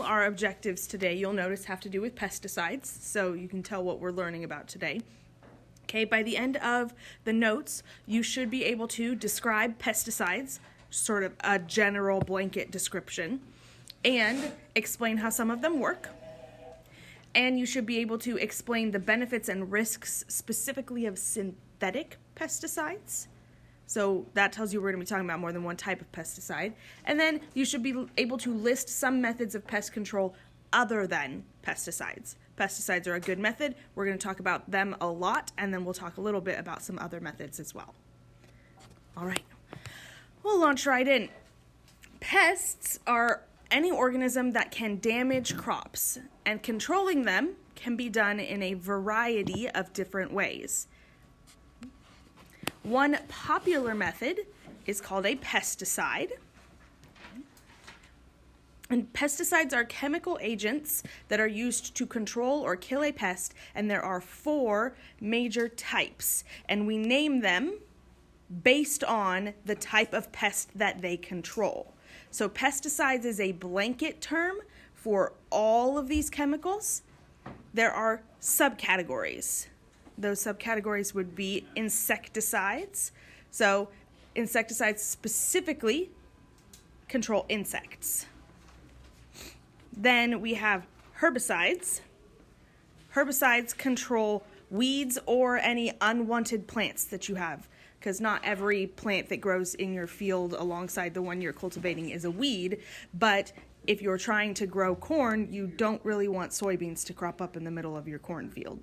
all our objectives today, you'll notice, have to do with pesticides, so you can tell what we're learning about today. Okay, by the end of the notes, you should be able to describe pesticides, sort of a general blanket description, and explain how some of them work. And you should be able to explain the benefits and risks specifically of synthetic pesticides. So that tells you we're going to be talking about more than one type of pesticide. And then you should be able to list some methods of pest control other than pesticides. Pesticides are a good method. We're going to talk about them a lot, and then we'll talk a little bit about some other methods as well. All right, we'll launch right in. Pests are any organism that can damage crops, and controlling them can be done in a variety of different ways. One popular method is called a pesticide. And pesticides are chemical agents that are used to control or kill a pest, and there are 4 major types, and we name them based on the type of pest that they control. So pesticides is a blanket term for all of these chemicals. There are subcategories. Those subcategories would be insecticides. So insecticides specifically control insects. Then we have herbicides. Herbicides control weeds or any unwanted plants that you have, because not every plant that grows in your field alongside the one you're cultivating is a weed, but if you're trying to grow corn, you don't really want soybeans to crop up in the middle of your cornfield.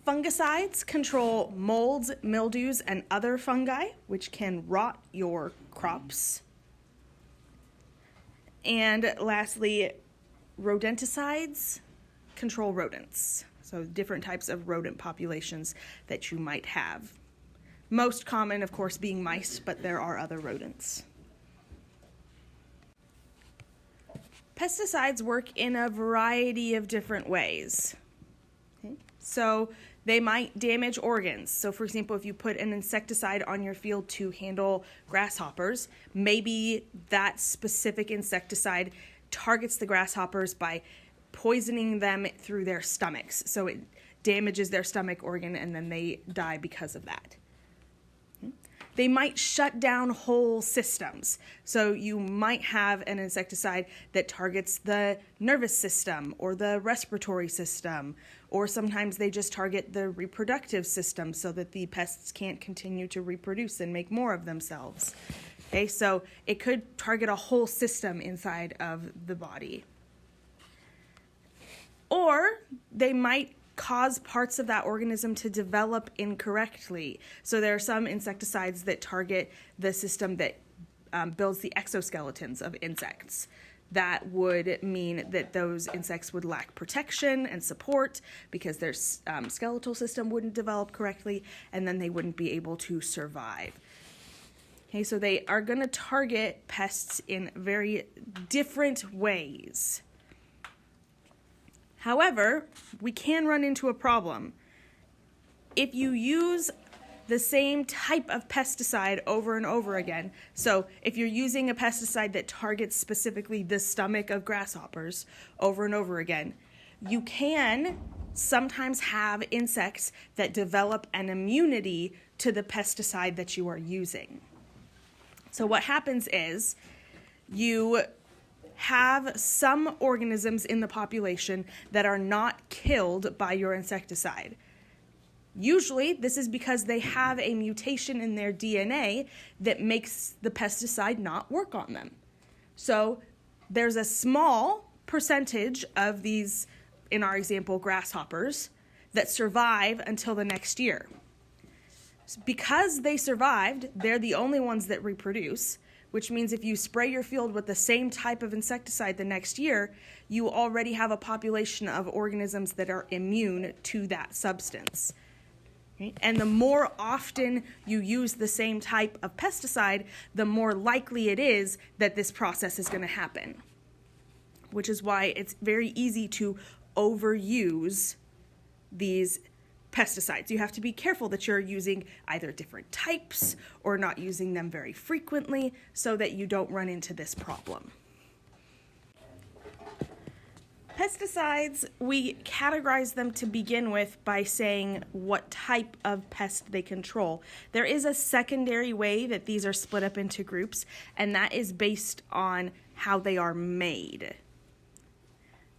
Fungicides control molds, mildews, and other fungi, which can rot your crops. And lastly, rodenticides control rodents. So different types of rodent populations that you might have. Most common, of course, being mice, but there are other rodents. Pesticides work in a variety of different ways. Okay. So they might damage organs. So for example, if you put an insecticide on your field to handle grasshoppers, maybe that specific insecticide targets the grasshoppers by poisoning them through their stomachs. So it damages their stomach organ and then they die because of that. They might shut down whole systems. So you might have an insecticide that targets the nervous system or the respiratory system, or sometimes they just target the reproductive system so that the pests can't continue to reproduce and make more of themselves. Okay, so it could target a whole system inside of the body. Or they might cause parts of that organism to develop incorrectly. So there are some insecticides that target the system that builds the exoskeletons of insects. That would mean that those insects would lack protection and support because their skeletal system wouldn't develop correctly, and then they wouldn't be able to survive. Okay, so they are going to target pests in very different ways. However, we can run into a problem. If you use the same type of pesticide over and over again, so if you're using a pesticide that targets specifically the stomach of grasshoppers over and over again, you can sometimes have insects that develop an immunity to the pesticide that you are using. So what happens is you have some organisms in the population that are not killed by your insecticide. Usually, this is because they have a mutation in their DNA that makes the pesticide not work on them. So there's a small percentage of these, in our example, grasshoppers, that survive until the next year. Because they survived, they're the only ones that reproduce, which means if you spray your field with the same type of insecticide the next year, you already have a population of organisms that are immune to that substance. Okay? And the more often you use the same type of pesticide, the more likely it is that this process is going to happen, which is why it's very easy to overuse these pesticides. You have to be careful that you're using either different types or not using them very frequently so that you don't run into this problem. Pesticides, we categorize them to begin with by saying what type of pest they control. There is a secondary way that these are split up into groups, and that is based on how they are made.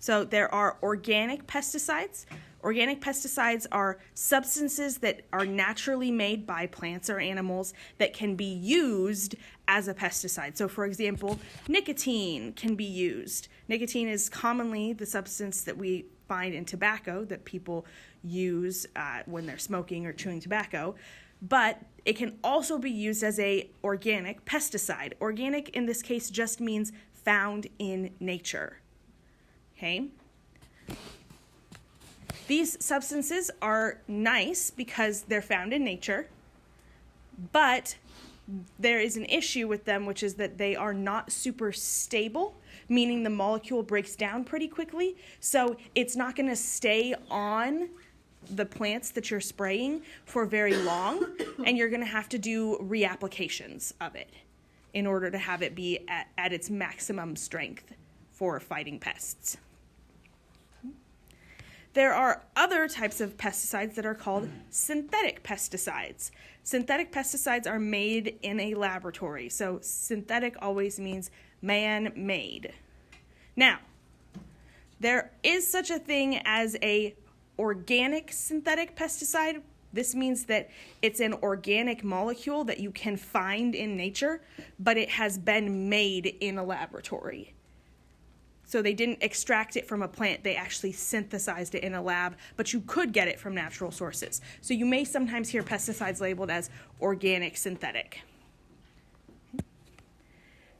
So there are organic pesticides. Organic pesticides are substances that are naturally made by plants or animals that can be used as a pesticide. So for example, nicotine can be used. Nicotine is commonly the substance that we find in tobacco that people use when they're smoking or chewing tobacco, but it can also be used as a organic pesticide. Organic in this case just means found in nature. Okay? These substances are nice because they're found in nature, but there is an issue with them, which is that they are not super stable, meaning the molecule breaks down pretty quickly. So it's not going to stay on the plants that you're spraying for very long, and you're going to have to do reapplications of it in order to have it be at its maximum strength for fighting pests. There are other types of pesticides that are called synthetic pesticides. Synthetic pesticides are made in a laboratory. So synthetic always means man-made. Now, there is such a thing as a organic synthetic pesticide. This means that it's an organic molecule that you can find in nature, but it has been made in a laboratory. So they didn't extract it from a plant, they actually synthesized it in a lab, but you could get it from natural sources. So you may sometimes hear pesticides labeled as organic synthetic.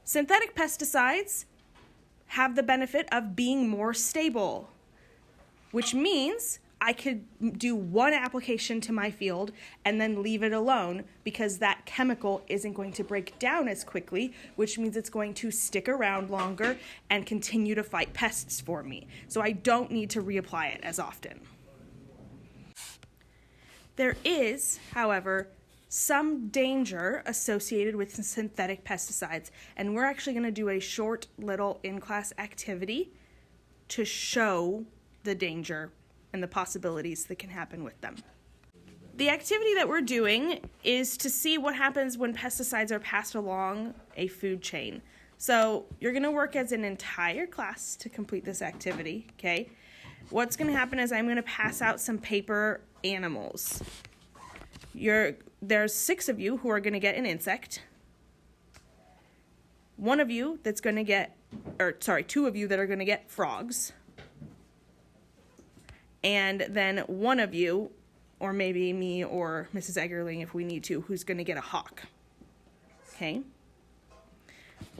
Synthetic pesticides have the benefit of being more stable, which means I could do one application to my field and then leave it alone because that chemical isn't going to break down as quickly, which means it's going to stick around longer and continue to fight pests for me. So I don't need to reapply it as often. There is, however, some danger associated with synthetic pesticides, and we're actually going to do a short little in-class activity to show the danger and the possibilities that can happen with them. The activity that we're doing is to see what happens when pesticides are passed along a food chain. So you're going to work as an entire class to complete this activity, okay? What's going to happen is I'm going to pass out some paper animals. There's 6 of you who are going to get an insect. 1 of you that's going to get, 2 of you that are going to get frogs. And then 1 of you, or maybe me or Mrs. Eggerling if we need to, who's going to get a hawk. Okay?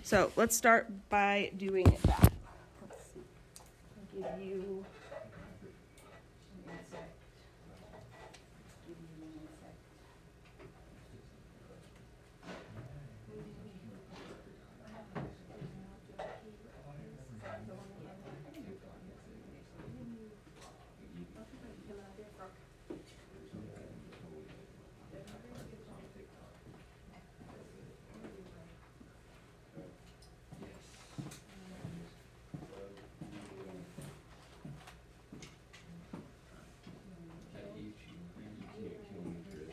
So let's start by doing that. Let's see. I'll give you an insect. Give you an insect.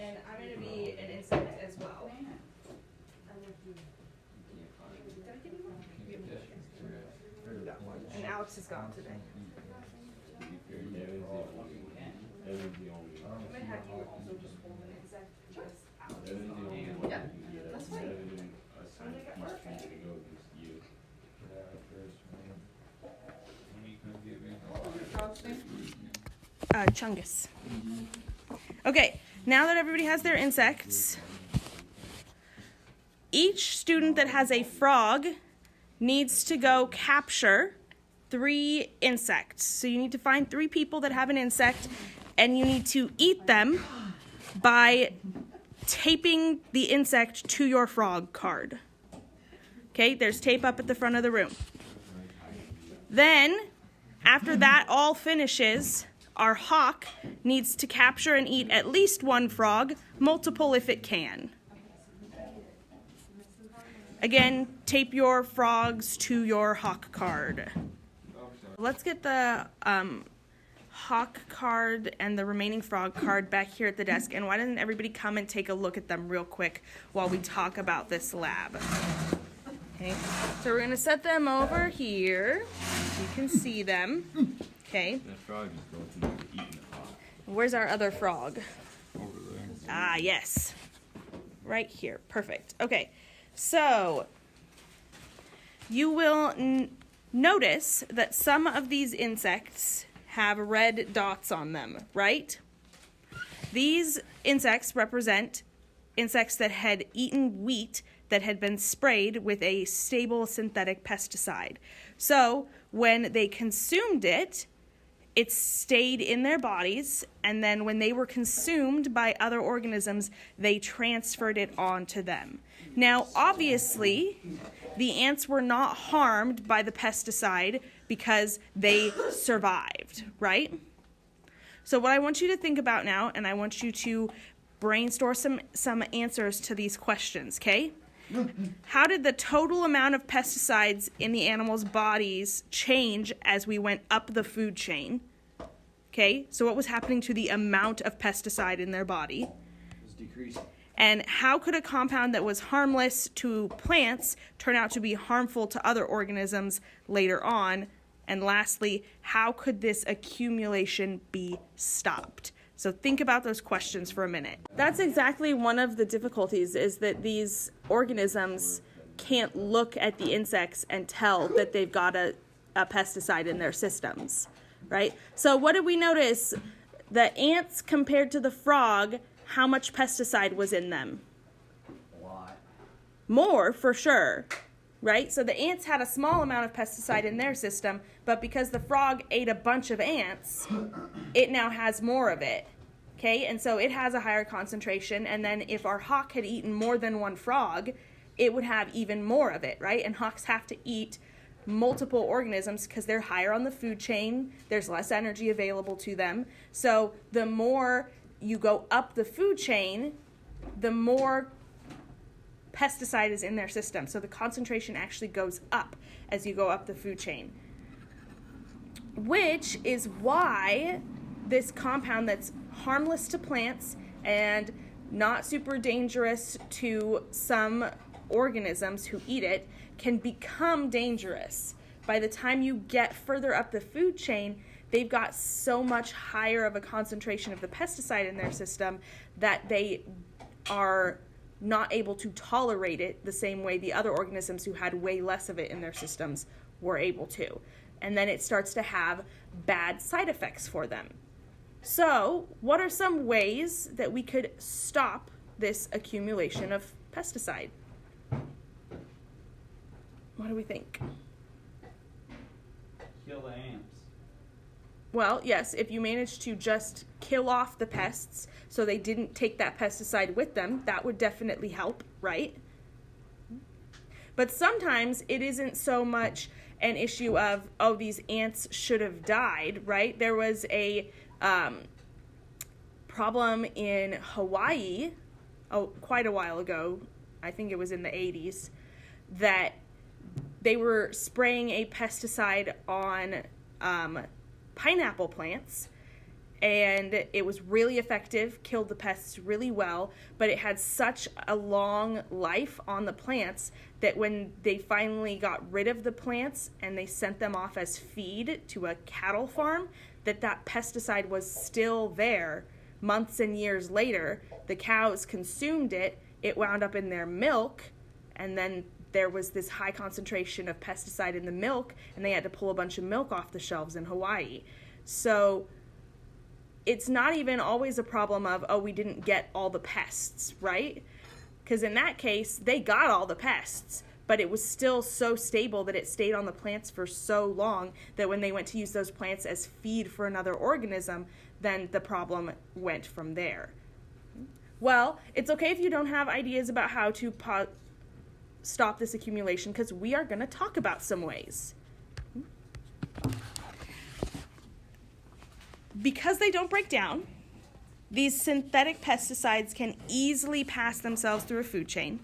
And I'm going to be an insect as well. And Alex is gone today. I'm going to have you also just hold an insect because Alex is gone. Yeah, that's fine. I'm going to get work. Chungus. Okay, now that everybody has their insects, each student that has a frog needs to go capture 3 insects. So you need to find 3 people that have an insect, and you need to eat them by taping the insect to your frog card. Okay, there's tape up at the front of the room. Then, after that all finishes, our hawk needs to capture and eat at least one frog, multiple if it can. Again, tape your frogs to your hawk card. Let's get the hawk card and the remaining frog card back here at the desk, and why doesn't everybody come and take a look at them real quick while we talk about this lab. Okay, so we're going to set them over here. You can see them. Okay. That frog is going to be eating the hawk. Where's our other frog? Over there. Ah, yes. Right here. Perfect. Okay. So, you will notice that some of these insects have red dots on them, right? These insects represent insects that had eaten wheat that had been sprayed with a stable synthetic pesticide. So, when they consumed it, it stayed in their bodies, and then when they were consumed by other organisms, they transferred it on to them. Now, obviously, the ants were not harmed by the pesticide because they survived, right? So what I want you to think about now, and I want you to brainstorm some answers to these questions, okay? How did the total amount of pesticides in the animals' bodies change as we went up the food chain? Okay, so what was happening to the amount of pesticide in their body? It was decreasing. And how could a compound that was harmless to plants turn out to be harmful to other organisms later on? And lastly, how could this accumulation be stopped? So think about those questions for a minute. That's exactly one of the difficulties, is that these organisms can't look at the insects and tell that they've got a pesticide in their systems, right? So what did we notice? The ants compared to the frog, how much pesticide was in them? A lot. More, for sure, right? So the ants had a small amount of pesticide in their system, but because the frog ate a bunch of ants, it now has more of it, okay? And so it has a higher concentration, and then if our hawk had eaten more than one frog, it would have even more of it, right? And hawks have to eat multiple organisms because they're higher on the food chain, there's less energy available to them. So the more you go up the food chain, the more pesticide is in their system. So the concentration actually goes up as you go up the food chain. Which is why this compound that's harmless to plants and not super dangerous to some organisms who eat it can become dangerous. By the time you get further up the food chain, they've got so much higher of a concentration of the pesticide in their system that they are not able to tolerate it the same way the other organisms who had way less of it in their systems were able to. And then it starts to have bad side effects for them. So, what are some ways that we could stop this accumulation of pesticide? What do we think? Kill the ants. Well, yes, if you manage to just kill off the pests so they didn't take that pesticide with them, that would definitely help, right? But sometimes it isn't so much an issue of, oh, these ants should have died, right? There was a problem in Hawaii, quite a while ago, I think it was in the 80s, that they were spraying a pesticide on pineapple plants, and it was really effective, killed the pests really well, but it had such a long life on the plants that when they finally got rid of the plants and they sent them off as feed to a cattle farm, that pesticide was still there months and years later. The cows consumed it, it wound up in their milk, and then there was this high concentration of pesticide in the milk, and they had to pull a bunch of milk off the shelves in Hawaii. So it's not even always a problem of, oh, we didn't get all the pests, right? Because in that case, they got all the pests, but it was still so stable that it stayed on the plants for so long that when they went to use those plants as feed for another organism, then the problem went from there. Well, it's okay if you don't have ideas about how to stop this accumulation, because we are going to talk about some ways. Because they don't break down, these synthetic pesticides can easily pass themselves through a food chain.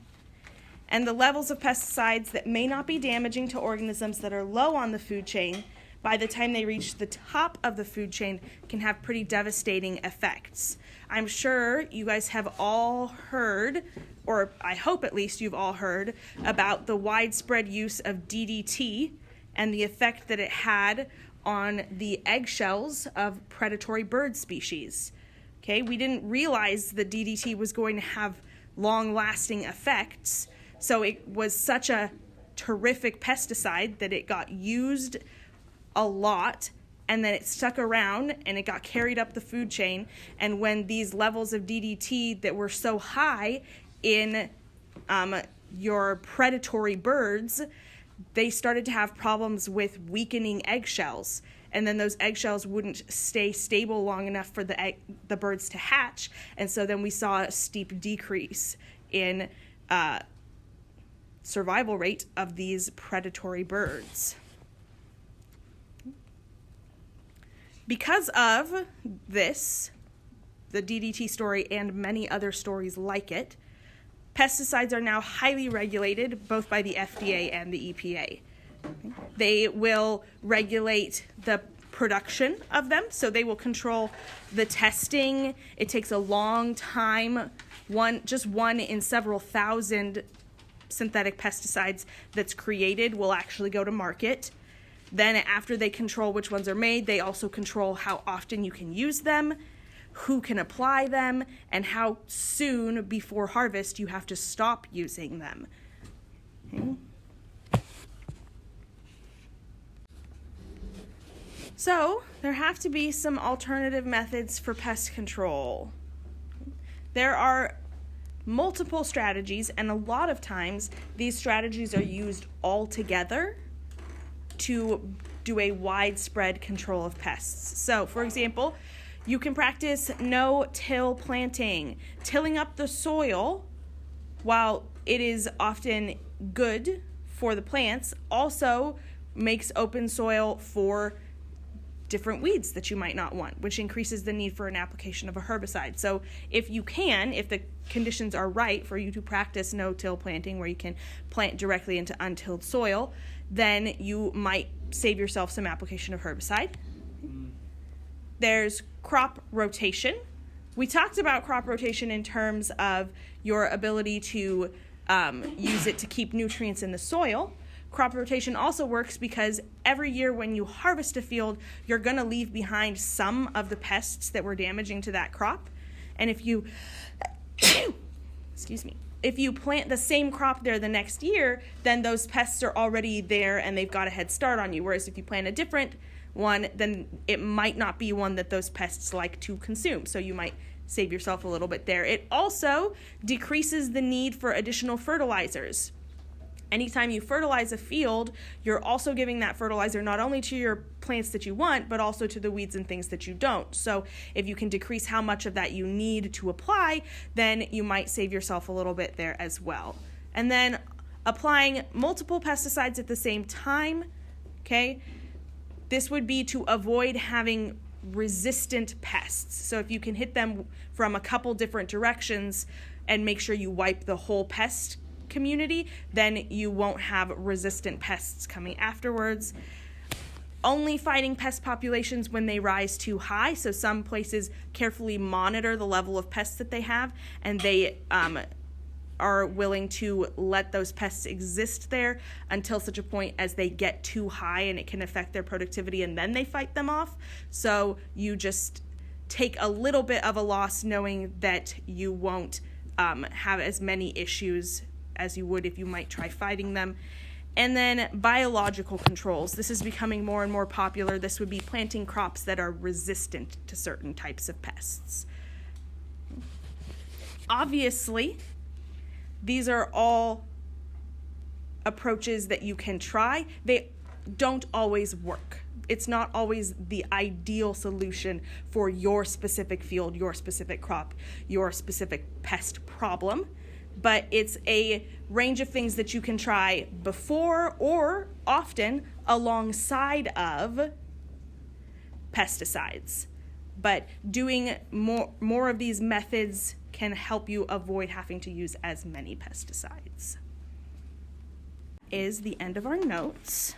And the levels of pesticides that may not be damaging to organisms that are low on the food chain, by the time they reach the top of the food chain, can have pretty devastating effects. I'm sure you guys have all heard, or I hope at least you've all heard, about the widespread use of DDT and the effect that it had on the eggshells of predatory bird species. Okay, we didn't realize that DDT was going to have long-lasting effects, so it was such a terrific pesticide that it got used a lot, and then it stuck around and it got carried up the food chain. And when these levels of DDT that were so high in your predatory birds, they started to have problems with weakening eggshells. And then those eggshells wouldn't stay stable long enough for the birds to hatch. And so then we saw a steep decrease in survival rate of these predatory birds. Because of this, the DDT story and many other stories like it, pesticides are now highly regulated both by the FDA and the EPA. They will regulate the production of them, so they will control the testing. It takes a long time. Just one in several thousand synthetic pesticides that's created will actually go to market. Then after they control which ones are made, they also control how often you can use them, who can apply them, and how soon before harvest you have to stop using them. Okay. So there have to be some alternative methods for pest control. There are multiple strategies, and a lot of times these strategies are used all together to do a widespread control of pests. So, for example, you can practice no-till planting. Tilling up the soil, while it is often good for the plants, also makes open soil for different weeds that you might not want, which increases the need for an application of a herbicide. So if the conditions are right for you to practice no-till planting, where you can plant directly into untilled soil, then you might save yourself some application of herbicide. There's crop rotation. We talked about crop rotation in terms of your ability to use it to keep nutrients in the soil. Crop rotation also works because every year when you harvest a field, you're going to leave behind some of the pests that were damaging to that crop. And if you if you plant the same crop there the next year, then those pests are already there and they've got a head start on you. Whereas if you plant a different one, then it might not be one that those pests like to consume. So you might save yourself a little bit there. It also decreases the need for additional fertilizers. Anytime you fertilize a field, you're also giving that fertilizer not only to your plants that you want, but also to the weeds and things that you don't. So if you can decrease how much of that you need to apply, then you might save yourself a little bit there as well. And then applying multiple pesticides at the same time, okay? This would be to avoid having resistant pests. So if you can hit them from a couple different directions and make sure you wipe the whole pest community, then you won't have resistant pests coming afterwards. Only fighting pest populations when they rise too high. So some places carefully monitor the level of pests that they have, and they are willing to let those pests exist there until such a point as they get too high and it can affect their productivity, and then they fight them off. So you just take a little bit of a loss knowing that you won't have as many issues as you would if you might try fighting them. And then biological controls. This is becoming more and more popular. This would be planting crops that are resistant to certain types of pests. Obviously, these are all approaches that you can try. They don't always work. It's not always the ideal solution for your specific field, your specific crop, your specific pest problem. But it's a range of things that you can try before or often alongside of pesticides. but doing more of these methods can help you avoid having to use as many pesticides. Is the end of our notes.